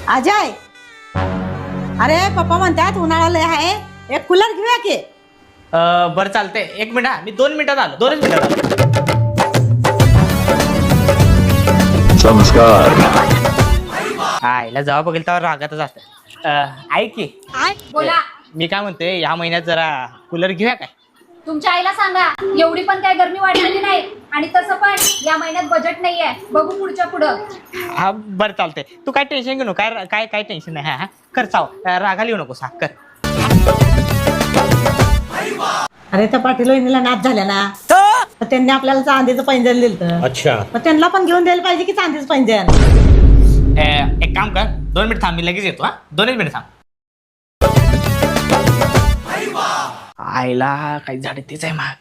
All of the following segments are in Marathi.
अजय, अरे पप्पा म्हणतात उन्हाळा लय आहे, एक कूलर घेऊया की. बरं चालतंय, 1 मिनिट हा, मी 2 मिनिटात आलो, 2 मिनिटात आलो. संस्कार आईला जेव्हा बघेल तेव्हा रागातच असत. ऐक की बोला. मी काय म्हणते, या महिन्यात जरा कूलर घेऊया काय? तुमच्या आईला सांगा, एवढी पण काय गरमी वाढलेली नाही, आणि तसं पण या महिन्यात बजेट नाहीये, बघू पुढच्या पुढं. हा बरं चालतंय, तू काय टेन्शन घेऊ नको, काय काय काय टेन्शन नाही. हा कर चाव, रागाला येऊ नकोस. हा कर. अरे त्या पाटील वहिनीला नाच झाल्या ना, तर त्यांनी आपल्याला चांदीचं पैंजण दिलं. अच्छा. मग त्यांना पण घेऊन द्यायला पाहिजे की चांदीचं पैंजण. एक काम कर, 2 मिनिट थांब, मी लगेच येतो. हा 2 मिनिट थांब. आईला काही झाड तेच आहे माग.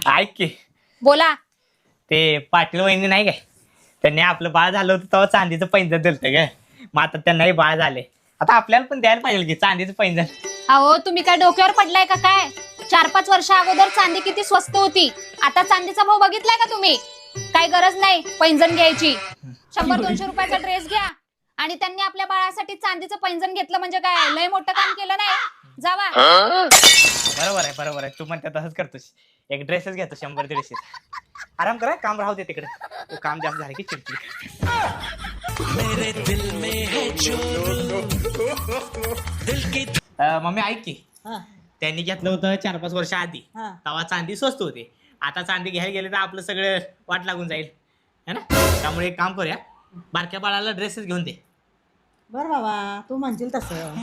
ऐक की, बोला. ते पाटील वहिनी नाही काय, त्यांनी आपलं बाळ झालं होतं तेव्हा चांदीचं पैंजण दिलं काय. मग आता त्यांनाही बाळ झाले, आता आपल्याला पण द्यायला पाहिजे की चांदीचं पैंजण. अहो तुम्ही काय डोक्यावर पडलाय का काय? 4-5 वर्ष अगोदर चांदी किती स्वस्त होती, आता चांदीचा भाव बघितलाय का तुम्ही? काय गरज नाही पैंजण घ्यायची. 100-200 रुपयाचा ड्रेस घ्या, आणि त्यांनी आपल्या बाळासाठी चांदीचं पैंजण घेतलं म्हणजे काय लय मोठं काम केलं नाही? जावा. बरोबर आहे, तू म्हणते तसंच करतोस. एक ड्रेसच घेतो 100-150. आराम करा, काम राहू दे तिकडे. तू काम जास्त झालं की चिडचिड. मम्मी ऐक की, हा, त्यांनी घेतलं होतं 4-5 वर्ष आधी, हा. तेव्हा चांदी स्वस्त होती. आता चांदी घ्यायला गेले तर आपलं सगळं वाट लागून जाईल है ना. त्यामुळे एक काम करूया, बारक्या बाळाला ड्रेसच घेऊन दे. बर बाबा, तू म्हणशील तसं.